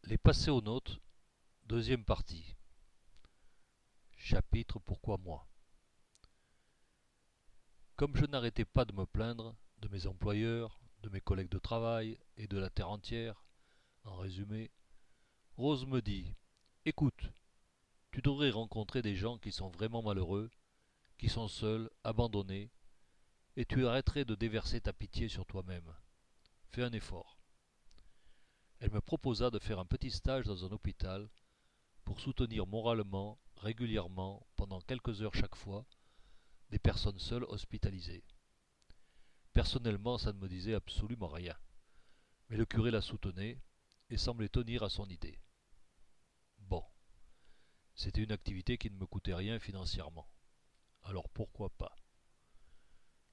Les Passéonautes, deuxième partie. Chapitre Pourquoi moi? Comme je n'arrêtais pas de me plaindre de mes employeurs, de mes collègues de travail et de la terre entière, en résumé, Rose me dit: Écoute, tu devrais rencontrer des gens qui sont vraiment malheureux, qui sont seuls, abandonnés, et tu arrêterais de déverser ta pitié sur toi-même. Fais un effort. Elle me proposa de faire un petit stage dans un hôpital pour soutenir moralement, régulièrement, pendant quelques heures chaque fois, des personnes seules hospitalisées. Personnellement, ça ne me disait absolument rien, mais le curé la soutenait et semblait tenir à son idée. Bon, c'était une activité qui ne me coûtait rien financièrement. Alors pourquoi pas?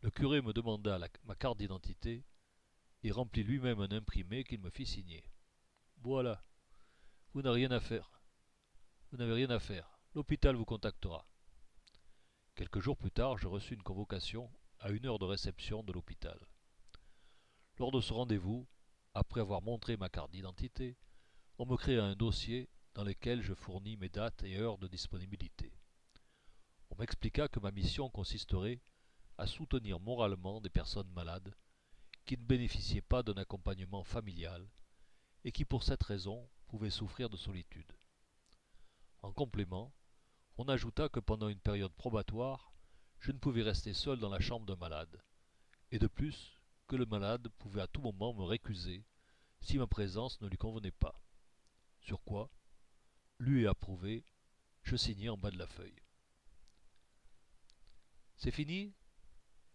Le curé me demanda ma carte d'identité et remplit lui-même un imprimé qu'il me fit signer. Voilà, vous n'avez rien à faire. Vous n'avez rien à faire. L'hôpital vous contactera. Quelques jours plus tard, je reçus une convocation à une heure de réception de l'hôpital. Lors de ce rendez-vous, après avoir montré ma carte d'identité, on me créa un dossier dans lequel je fournis mes dates et heures de disponibilité. On m'expliqua que ma mission consisterait à soutenir moralement des personnes malades qui ne bénéficiaient pas d'un accompagnement familial et qui pour cette raison pouvaient souffrir de solitude. En complément, on ajouta que pendant une période probatoire, je ne pouvais rester seul dans la chambre d'un malade, et de plus que le malade pouvait à tout moment me récuser si ma présence ne lui convenait pas. Sur quoi, lu et approuvé, je signai en bas de la feuille. C'est fini?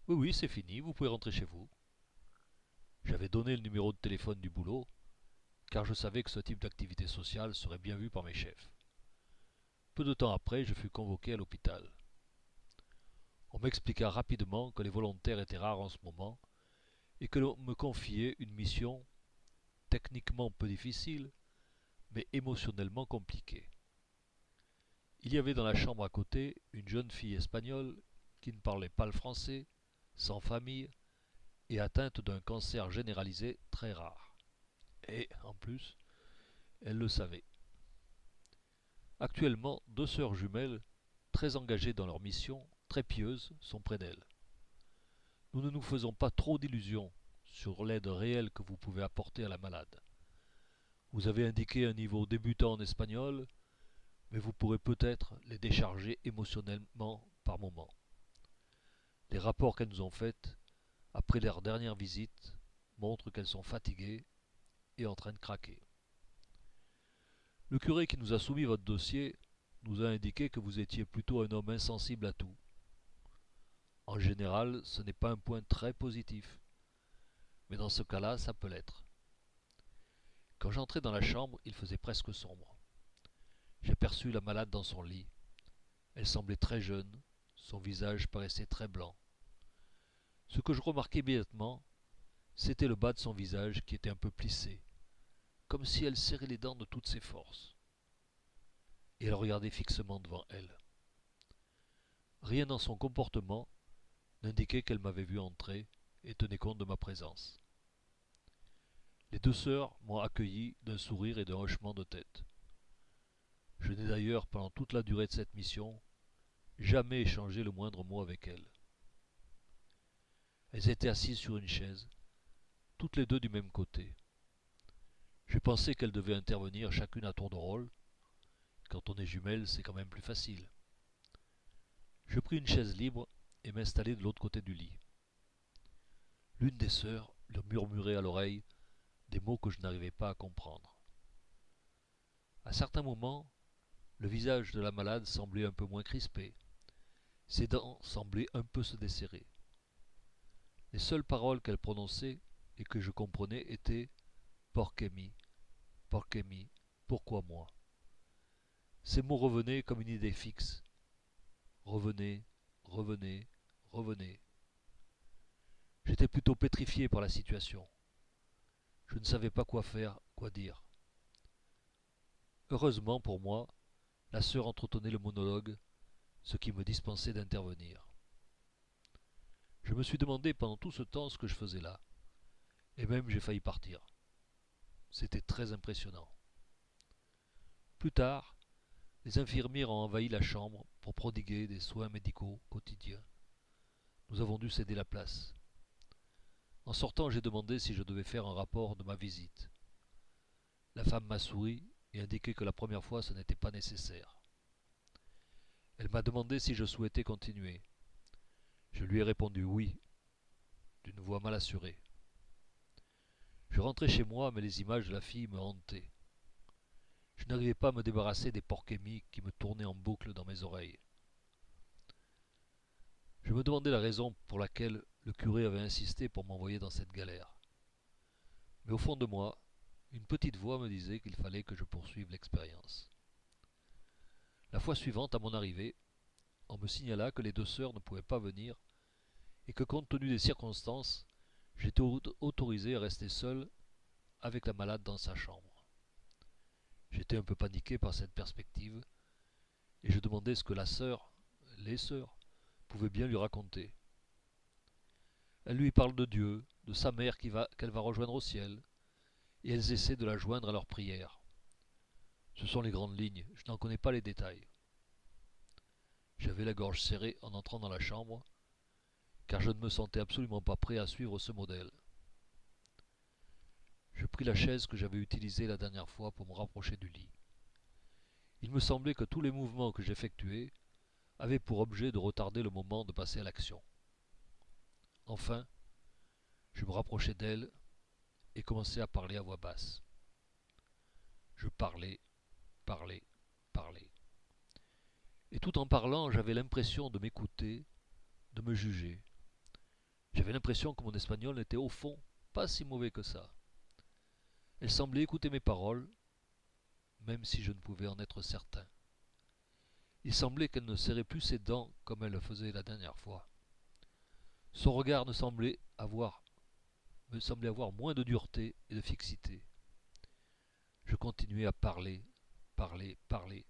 Oui, oui, c'est fini, vous pouvez rentrer chez vous. J'avais donné le numéro de téléphone du boulot, car je savais que ce type d'activité sociale serait bien vu par mes chefs. Peu de temps après, je fus convoqué à l'hôpital. On m'expliqua rapidement que les volontaires étaient rares en ce moment et que l'on me confiait une mission techniquement peu difficile, mais émotionnellement compliquée. Il y avait dans la chambre à côté une jeune fille espagnole qui ne parlait pas le français, sans famille et atteinte d'un cancer généralisé très rare. Et, en plus, elle le savait. Actuellement, deux sœurs jumelles, très engagées dans leur mission, très pieuses, sont près d'elle. Nous ne nous faisons pas trop d'illusions sur l'aide réelle que vous pouvez apporter à la malade. Vous avez indiqué un niveau débutant en espagnol, mais vous pourrez peut-être les décharger émotionnellement par moments. Les rapports qu'elles nous ont faits, après leur dernière visite, montrent qu'elles sont fatiguées et en train de craquer. Le curé qui nous a soumis votre dossier nous a indiqué que vous étiez plutôt un homme insensible à tout. En général, ce n'est pas un point très positif, mais dans ce cas-là, ça peut l'être. Quand j'entrai dans la chambre, il faisait presque sombre. J'aperçus la malade dans son lit. Elle semblait très jeune, son visage paraissait très blanc. Ce que je remarquai immédiatement, c'était le bas de son visage qui était un peu plissé, comme si elle serrait les dents de toutes ses forces. Et elle regardait fixement devant elle. Rien dans son comportement n'indiquait qu'elle m'avait vu entrer et tenait compte de ma présence. Les deux sœurs m'ont accueilli d'un sourire et d'un hochement de tête. Je n'ai d'ailleurs, pendant toute la durée de cette mission, jamais échangé le moindre mot avec elles. Elles étaient assises sur une chaise, toutes les deux du même côté. J'ai pensé qu'elles devaient intervenir chacune à tour de rôle. Quand on est jumelles, c'est quand même plus facile. Je pris une chaise libre et m'installai de l'autre côté du lit. L'une des sœurs leur murmurait à l'oreille des mots que je n'arrivais pas à comprendre. À certains moments, le visage de la malade semblait un peu moins crispé. Ses dents semblaient un peu se desserrer. Les seules paroles qu'elle prononçait et que je comprenais étaient Porquemi, Porquemi, pourquoi moi? Ces mots revenaient comme une idée fixe. Revenez, revenez, revenez. J'étais plutôt pétrifié par la situation. Je ne savais pas quoi faire, quoi dire. Heureusement pour moi, la sœur entretenait le monologue, ce qui me dispensait d'intervenir. Je me suis demandé pendant tout ce temps ce que je faisais là, et même j'ai failli partir. C'était très impressionnant. Plus tard, les infirmières ont envahi la chambre pour prodiguer des soins médicaux quotidiens. Nous avons dû céder la place. En sortant, j'ai demandé si je devais faire un rapport de ma visite. La femme m'a souri et indiqué que la première fois ce n'était pas nécessaire. Elle m'a demandé si je souhaitais continuer. Je lui ai répondu oui, d'une voix mal assurée. Je rentrais chez moi, mais les images de la fille me hantaient. Je n'arrivais pas à me débarrasser des porc-émis qui me tournaient en boucle dans mes oreilles. Je me demandais la raison pour laquelle le curé avait insisté pour m'envoyer dans cette galère. Mais au fond de moi, une petite voix me disait qu'il fallait que je poursuive l'expérience. La fois suivante, à mon arrivée, on me signala que les deux sœurs ne pouvaient pas venir et que compte tenu des circonstances, j'étais autorisé à rester seul avec la malade dans sa chambre. J'étais un peu paniqué par cette perspective et je demandais ce que les sœurs, pouvaient bien lui raconter. Elle lui parle de Dieu, de sa mère qu'elle va rejoindre au ciel, et elles essaient de la joindre à leurs prières. Ce sont les grandes lignes, je n'en connais pas les détails. J'avais la gorge serrée en entrant dans la chambre, car je ne me sentais absolument pas prêt à suivre ce modèle. Je pris la chaise que j'avais utilisée la dernière fois pour me rapprocher du lit. Il me semblait que tous les mouvements que j'effectuais avaient pour objet de retarder le moment de passer à l'action. Enfin, je me rapprochai d'elle et commençai à parler à voix basse. Je parlais, parlais, parlais. Et tout en parlant, j'avais l'impression de m'écouter, de me juger. J'avais l'impression que mon espagnol n'était au fond pas si mauvais que ça. Elle semblait écouter mes paroles, même si je ne pouvais en être certain. Il semblait qu'elle ne serrait plus ses dents comme elle le faisait la dernière fois. Son regard me semblait avoir moins de dureté et de fixité. Je continuais à parler, parler, parler.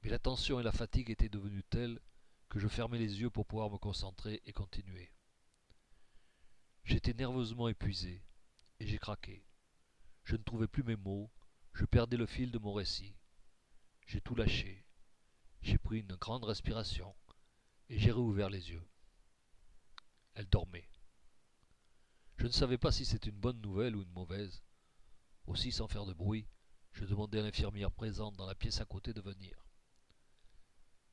Mais la tension et la fatigue étaient devenues telles que je fermais les yeux pour pouvoir me concentrer et continuer. J'étais nerveusement épuisé et j'ai craqué. Je ne trouvais plus mes mots, je perdais le fil de mon récit. J'ai tout lâché. J'ai pris une grande respiration et j'ai réouvert les yeux. Elle dormait. Je ne savais pas si c'était une bonne nouvelle ou une mauvaise. Aussi, sans faire de bruit, je demandai à l'infirmière présente dans la pièce à côté de venir.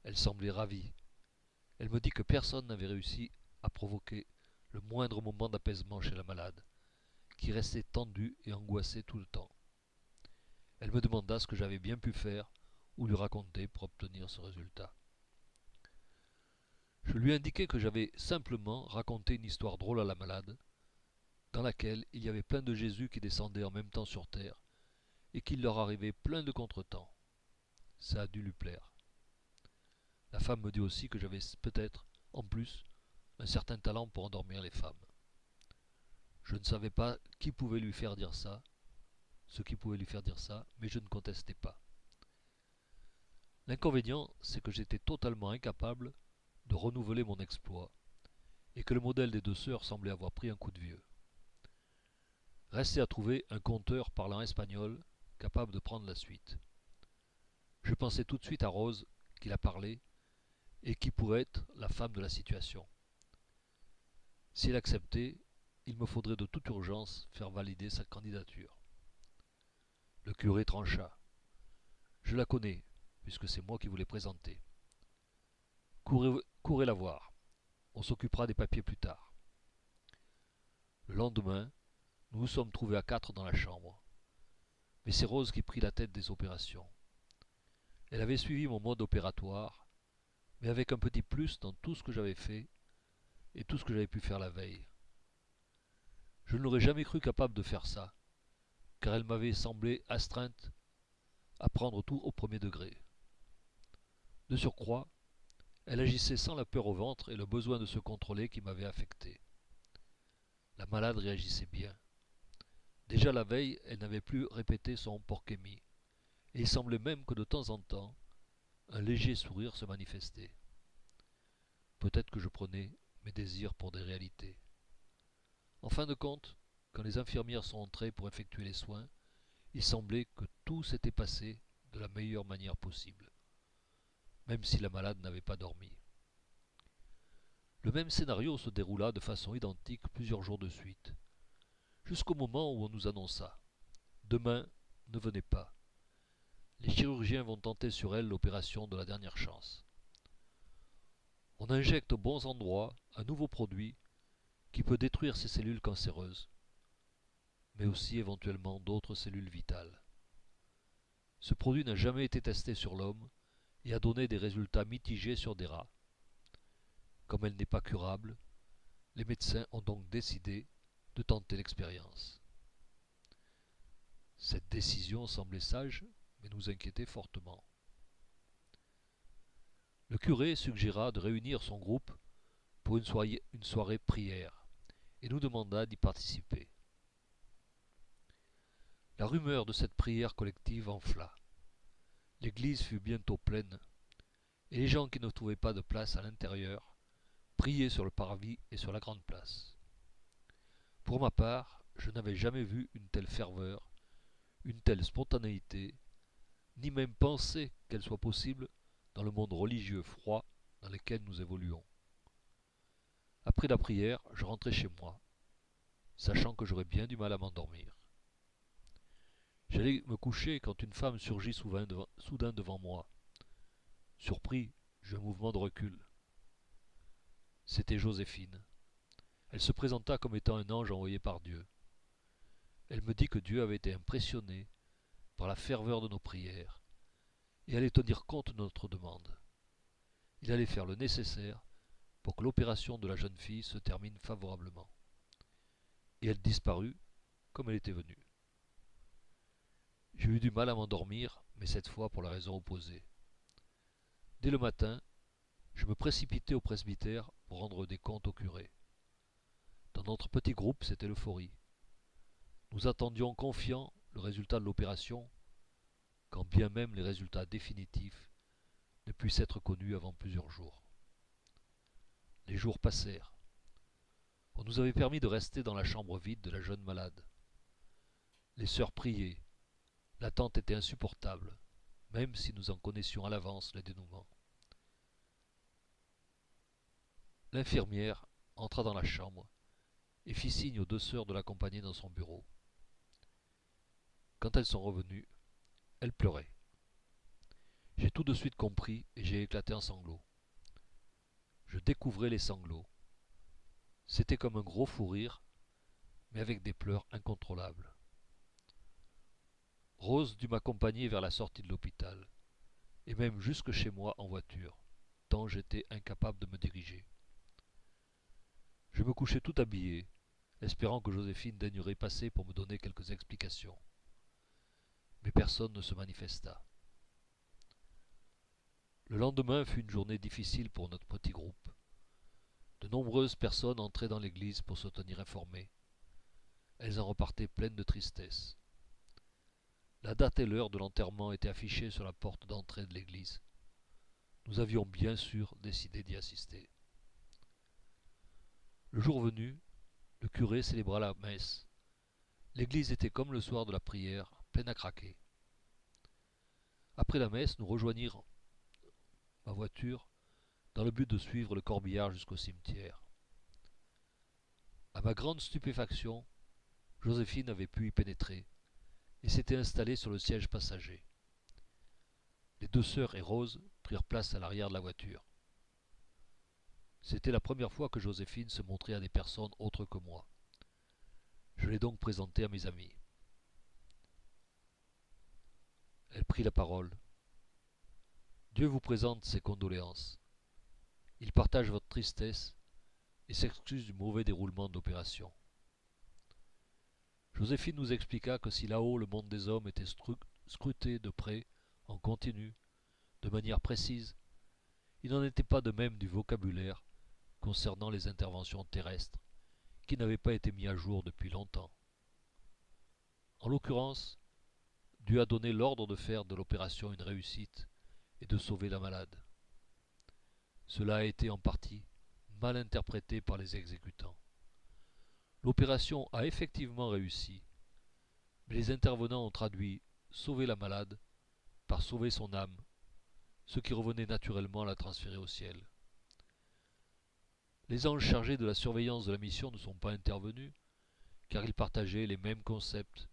Elle semblait ravie. Elle me dit que personne n'avait réussi à provoquer le moindre moment d'apaisement chez la malade, qui restait tendue et angoissée tout le temps. Elle me demanda ce que j'avais bien pu faire ou lui raconter pour obtenir ce résultat. Je lui indiquai que j'avais simplement raconté une histoire drôle à la malade, dans laquelle il y avait plein de Jésus qui descendaient en même temps sur terre, et qu'il leur arrivait plein de contretemps. Ça a dû lui plaire. La femme me dit aussi que j'avais peut-être, en plus, un certain talent pour endormir les femmes. Je ne savais pas qui pouvait lui faire dire ça, ce qui pouvait lui faire dire ça, mais je ne contestais pas. L'inconvénient, c'est que j'étais totalement incapable de renouveler mon exploit, et que le modèle des deux sœurs semblait avoir pris un coup de vieux. Restait à trouver un conteur parlant espagnol capable de prendre la suite. Je pensais tout de suite à Rose, qui la parlait, et qui pourrait être la femme de la situation. Si elle acceptait, il me faudrait de toute urgence faire valider sa candidature. Le curé trancha. Je la connais, puisque c'est moi qui vous l'ai présentée. Courez la voir. On s'occupera des papiers plus tard. Le lendemain, nous nous sommes trouvés à 4 dans la chambre. Mais c'est Rose qui prit la tête des opérations. Elle avait suivi mon mode opératoire, mais avec un petit plus dans tout ce que j'avais fait et tout ce que j'avais pu faire la veille. Je ne l'aurais jamais cru capable de faire ça, car elle m'avait semblé astreinte à prendre tout au premier degré. De surcroît, elle agissait sans la peur au ventre et le besoin de se contrôler qui m'avait affecté. La malade réagissait bien. Déjà la veille, elle n'avait plus répété son porc-émis, et il semblait même que de temps en temps, un léger sourire se manifestait. Peut-être que je prenais mes désirs pour des réalités. En fin de compte, quand les infirmières sont entrées pour effectuer les soins, il semblait que tout s'était passé de la meilleure manière possible, même si la malade n'avait pas dormi. Le même scénario se déroula de façon identique plusieurs jours de suite, jusqu'au moment où on nous annonça: demain, ne venez pas. Les chirurgiens vont tenter sur elle l'opération de la dernière chance. On injecte aux bons endroits un nouveau produit qui peut détruire ces cellules cancéreuses, mais aussi éventuellement d'autres cellules vitales. Ce produit n'a jamais été testé sur l'homme et a donné des résultats mitigés sur des rats. Comme elle n'est pas curable, les médecins ont donc décidé de tenter l'expérience. Cette décision semblait sage, mais nous inquiétait fortement. Le curé suggéra de réunir son groupe pour une soirée prière et nous demanda d'y participer. La rumeur de cette prière collective enfla. L'église fut bientôt pleine, et les gens qui ne trouvaient pas de place à l'intérieur priaient sur le parvis et sur la grande place. Pour ma part, je n'avais jamais vu une telle ferveur, une telle spontanéité, ni même pensé qu'elle soit possible dans le monde religieux froid dans lequel nous évoluons. Après la prière, je rentrai chez moi, sachant que j'aurais bien du mal à m'endormir. J'allais me coucher quand une femme surgit soudain devant moi. Surpris, j'eus un mouvement de recul. C'était Joséphine. Elle se présenta comme étant un ange envoyé par Dieu. Elle me dit que Dieu avait été impressionné par la ferveur de nos prières et allait tenir compte de notre demande. Il allait faire le nécessaire pour que l'opération de la jeune fille se termine favorablement. Et elle disparut comme elle était venue. J'ai eu du mal à m'endormir, mais cette fois pour la raison opposée. Dès le matin, je me précipitai au presbytère pour rendre des comptes au curé. Dans notre petit groupe, c'était l'euphorie. Nous attendions confiants le résultat de l'opération, quand bien même les résultats définitifs ne puissent être connus avant plusieurs jours. Les jours passèrent. On nous avait permis de rester dans la chambre vide de la jeune malade. Les sœurs priaient. L'attente était insupportable, même si nous en connaissions à l'avance le dénouement. L'infirmière entra dans la chambre et fit signe aux deux sœurs de l'accompagner dans son bureau. Quand elles sont revenues, elle pleurait. J'ai tout de suite compris et j'ai éclaté en sanglots. Je découvrais les sanglots. C'était comme un gros fou rire, mais avec des pleurs incontrôlables. Rose dut m'accompagner vers la sortie de l'hôpital, et même jusque chez moi en voiture, tant j'étais incapable de me diriger. Je me couchai tout habillé, espérant que Joséphine daignerait passer pour me donner quelques explications. Mais personne ne se manifesta. Le lendemain fut une journée difficile pour notre petit groupe. De nombreuses personnes entraient dans l'église pour se tenir informées. Elles en repartaient pleines de tristesse. La date et l'heure de l'enterrement étaient affichées sur la porte d'entrée de l'église. Nous avions bien sûr décidé d'y assister. Le jour venu, le curé célébra la messe. L'église était comme le soir de la prière, pleine à craquer. Après la messe, nous rejoignirent ma voiture dans le but de suivre le corbillard jusqu'au cimetière. À ma grande stupéfaction, Joséphine avait pu y pénétrer et s'était installée sur le siège passager. Les deux sœurs et Rose prirent place à l'arrière de la voiture. C'était la première fois que Joséphine se montrait à des personnes autres que moi. Je l'ai donc présentée à mes amis. Elle prit la parole. Dieu vous présente ses condoléances. Il partage votre tristesse et s'excuse du mauvais déroulement de l'opération. Joséphine nous expliqua que si là-haut le monde des hommes était scruté de près, en continu, de manière précise, il n'en était pas de même du vocabulaire concernant les interventions terrestres, qui n'avaient pas été mis à jour depuis longtemps. En l'occurrence, Dieu a donné l'ordre de faire de l'opération une réussite et de sauver la malade. Cela a été en partie mal interprété par les exécutants. L'opération a effectivement réussi, mais les intervenants ont traduit « sauver la malade » par sauver son âme, ce qui revenait naturellement à la transférer au ciel. Les anges chargés de la surveillance de la mission ne sont pas intervenus, car ils partageaient les mêmes concepts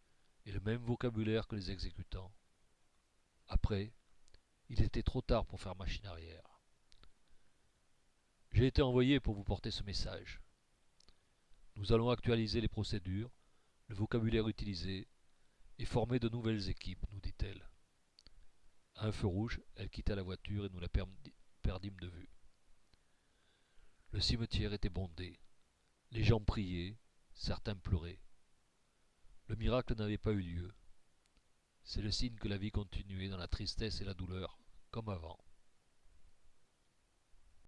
et le même vocabulaire que les exécutants. Après, il était trop tard pour faire machine arrière. J'ai été envoyé pour vous porter ce message. Nous allons actualiser les procédures, le vocabulaire utilisé, et former de nouvelles équipes, nous dit-elle. À un feu rouge, elle quitta la voiture et nous la perdîmes de vue. Le cimetière était bondé. Les gens priaient, certains pleuraient. Le miracle n'avait pas eu lieu. C'est le signe que la vie continuait dans la tristesse et la douleur, comme avant.